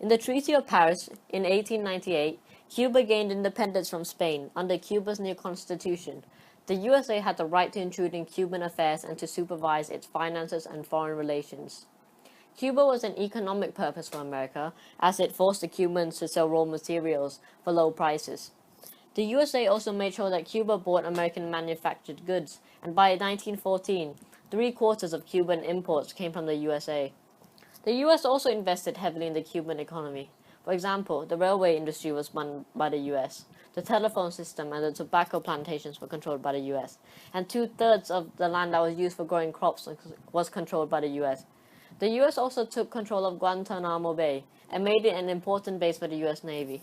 In the Treaty of Paris in 1898, Cuba gained independence from Spain under Cuba's new constitution. The USA had the right to intrude in Cuban affairs and to supervise its finances and foreign relations. Cuba was an economic purpose for America, as it forced the Cubans to sell raw materials for low prices. The USA also made sure that Cuba bought American manufactured goods, and by 1914, three-quarters of Cuban imports came from the USA. The US also invested heavily in the Cuban economy. For example, the railway industry was run by the US. The telephone system and the tobacco plantations were controlled by the US. And two-thirds of the land that was used for growing crops was controlled by the US. The US also took control of Guantanamo Bay and made it an important base for the US Navy.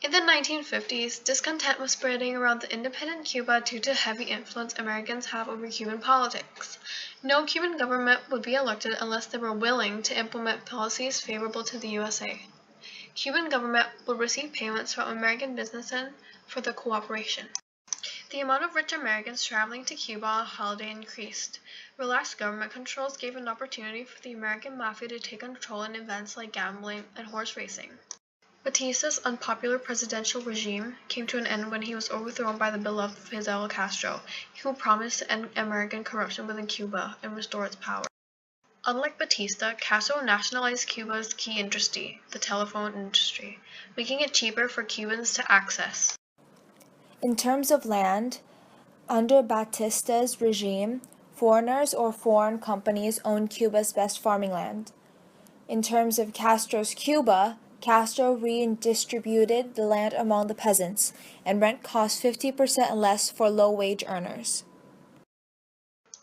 In the 1950s, discontent was spreading around the independent Cuba due to heavy influence Americans have over Cuban politics. No Cuban government would be elected unless they were willing to implement policies favorable to the USA. Cuban government would receive payments from American businessmen for the cooperation. The amount of rich Americans traveling to Cuba on holiday increased. Relaxed government controls gave an opportunity for the American mafia to take control in events like gambling and horse racing. Batista's unpopular presidential regime came to an end when he was overthrown by the beloved Fidel Castro, who promised to end American corruption within Cuba and restore its power. Unlike Batista, Castro nationalized Cuba's key industry, the telephone industry, making it cheaper for Cubans to access. In terms of land, under Batista's regime, foreigners or foreign companies owned Cuba's best farming land. In terms of Castro's Cuba, Castro redistributed the land among the peasants, and rent cost 50% less for low-wage earners.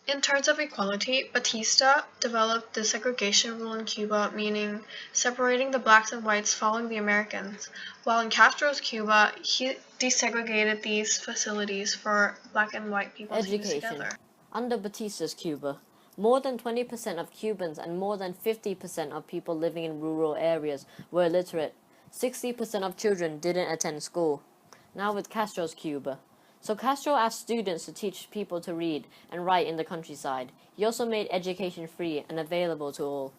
In terms of equality, Batista developed the segregation rule in Cuba, meaning separating the blacks and whites following the Americans, while in Castro's Cuba, he desegregated these facilities for black and white people to use together. Under Batista's Cuba, more than 20% of Cubans and more than 50% of people living in rural areas were illiterate. 60% of children didn't attend school. Now with Castro's Cuba. So Castro asked students to teach people to read and write in the countryside. He also made education free and available to all.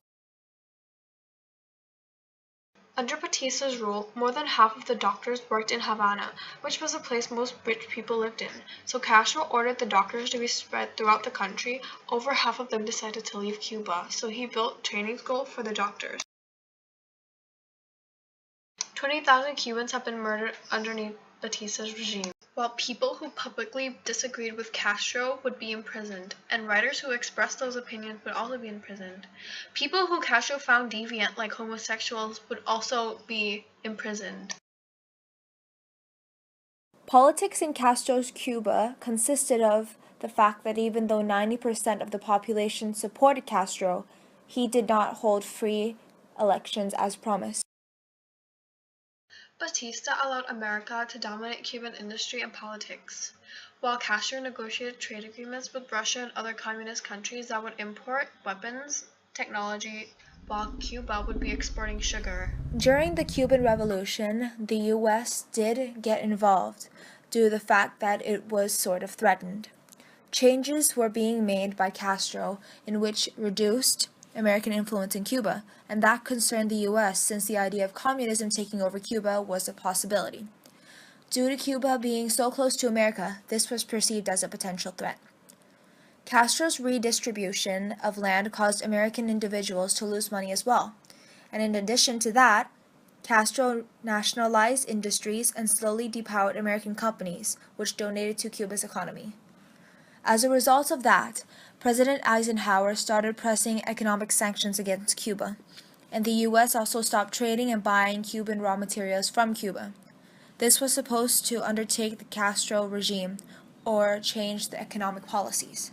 Under Batista's rule, more than half of the doctors worked in Havana, which was a place most rich people lived in. So Castro ordered the doctors to be spread throughout the country. Over half of them decided to leave Cuba, so he built training school for the doctors. 20,000 Cubans have been murdered underneath Batista's regime, while people who publicly disagreed with Castro would be imprisoned, and writers who expressed those opinions would also be imprisoned. People who Castro found deviant, like homosexuals, would also be imprisoned. Politics in Castro's Cuba consisted of the fact that even though 90% of the population supported Castro, he did not hold free elections as promised. Batista allowed America to dominate Cuban industry and politics, while Castro negotiated trade agreements with Russia and other communist countries that would import weapons, technology, while Cuba would be exporting sugar. During the Cuban Revolution, the U.S. did get involved due to the fact that it was sort of threatened. Changes were being made by Castro in which reduced American influence in Cuba, and that concerned the U.S. since the idea of communism taking over Cuba was a possibility. Due to Cuba being so close to America, this was perceived as a potential threat. Castro's redistribution of land caused American individuals to lose money as well, and in addition to that, Castro nationalized industries and slowly depowered American companies, which donated to Cuba's economy. As a result of that, President Eisenhower started pressing economic sanctions against Cuba, and the U.S. also stopped trading and buying Cuban raw materials from Cuba. This was supposed to undertake the Castro regime or change the economic policies.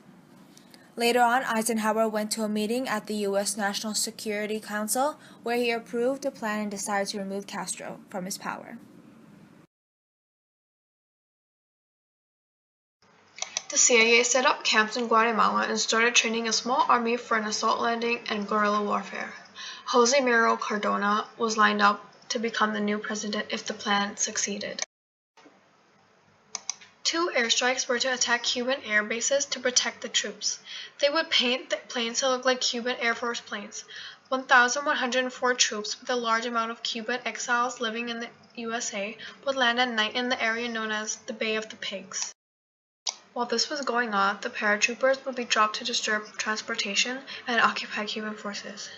Later on, Eisenhower went to a meeting at the U.S. National Security Council where he approved a plan and decided to remove Castro from his power. The CIA set up camps in Guatemala and started training a small army for an assault landing and guerrilla warfare. Jose Miro Cardona was lined up to become the new president if the plan succeeded. 2 airstrikes were to attack Cuban air bases to protect the troops. They would paint the planes to look like Cuban Air Force planes. 1,104 troops with a large amount of Cuban exiles living in the USA would land at night in the area known as the Bay of the Pigs. While this was going on, the paratroopers would be dropped to disturb transportation and occupy Cuban forces,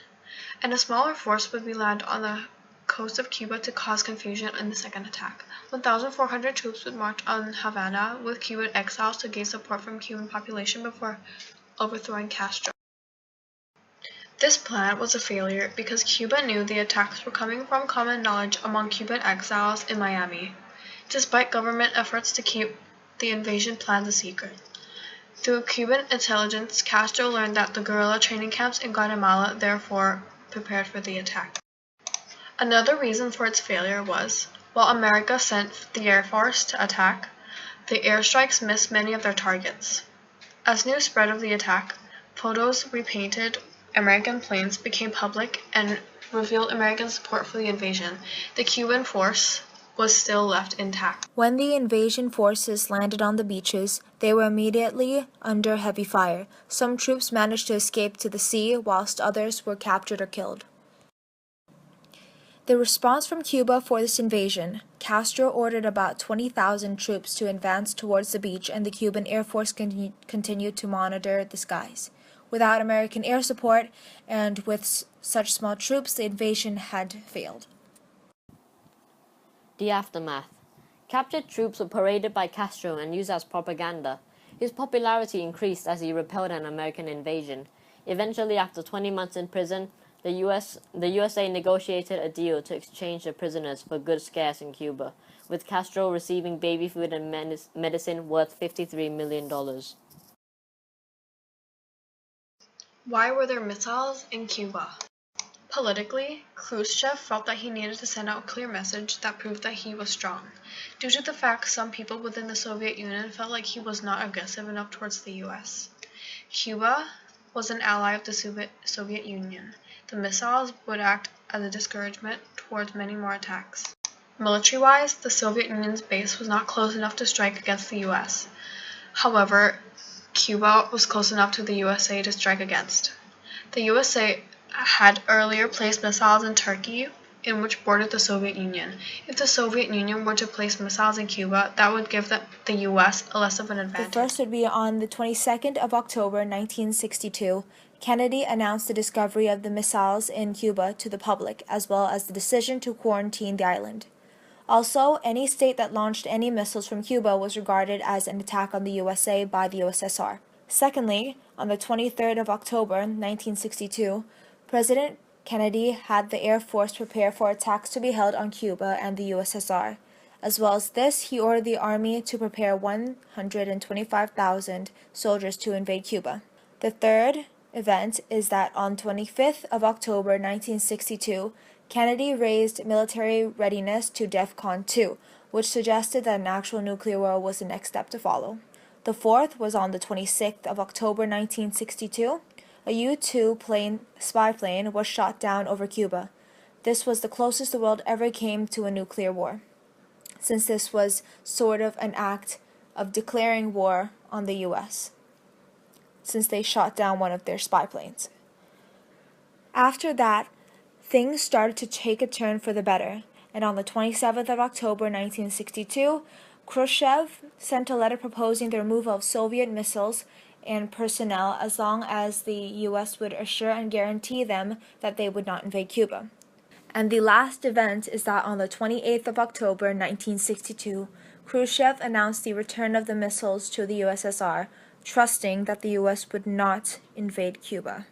and a smaller force would be landed on the coast of Cuba to cause confusion in the second attack. 1,400 troops would march on Havana with Cuban exiles to gain support from Cuban population before overthrowing Castro. This plan was a failure because Cuba knew the attacks were coming from common knowledge among Cuban exiles in Miami, despite government efforts to keep the invasion plans a secret. Through Cuban intelligence, Castro learned that the guerrilla training camps in Guatemala therefore prepared for the attack. Another reason for its failure was, while America sent the Air Force to attack, the airstrikes missed many of their targets. As news spread of the attack, photos repainted American planes became public and revealed American support for the invasion. The Cuban force was still left intact. When the invasion forces landed on the beaches, they were immediately under heavy fire. Some troops managed to escape to the sea, whilst others were captured or killed. The response from Cuba for this invasion: Castro ordered about 20,000 troops to advance towards the beach, and the Cuban Air Force continued to monitor the skies. Without American air support, and with such small troops, the invasion had failed. The aftermath. Captured troops were paraded by Castro and used as propaganda. His popularity increased as he repelled an American invasion. Eventually, after 20 months in prison, the USA negotiated a deal to exchange the prisoners for goods scarce in Cuba, with Castro receiving baby food and medicine worth $53 million. Why were there missiles in Cuba? Politically, Khrushchev felt that he needed to send out a clear message that proved that he was strong, due to the fact some people within the Soviet Union felt like he was not aggressive enough towards the US. Cuba was an ally of the Soviet Union. The missiles would act as a discouragement towards many more attacks. Military-wise, the Soviet Union's base was not close enough to strike against the US. However, Cuba was close enough to the USA to strike against. The USA had earlier placed missiles in Turkey, in which bordered the Soviet Union. If the Soviet Union were to place missiles in Cuba, that would give the US less of an advantage. The first would be on the 22nd of October 1962. Kennedy announced the discovery of the missiles in Cuba to the public, as well as the decision to quarantine the island. Also, any state that launched any missiles from Cuba was regarded as an attack on the USA by the USSR. Secondly, on the 23rd of October 1962, President Kennedy had the Air Force prepare for attacks to be held on Cuba and the USSR. As well as this, he ordered the Army to prepare 125,000 soldiers to invade Cuba. The third event is that on 25th of October 1962, Kennedy raised military readiness to DEFCON 2, which suggested that an actual nuclear war was the next step to follow. The fourth was on the 26th of October 1962. A U-2 spy plane was shot down over Cuba. This was the closest the world ever came to a nuclear war, since this was sort of an act of declaring war on the US, since they shot down one of their spy planes. After that, things started to take a turn for the better, and on the 27th of October 1962, Khrushchev sent a letter proposing the removal of Soviet missiles and personnel as long as the U.S. would assure and guarantee them that they would not invade Cuba. And the last event is that on the 28th of October 1962, Khrushchev announced the return of the missiles to the USSR, trusting that the U.S. would not invade Cuba.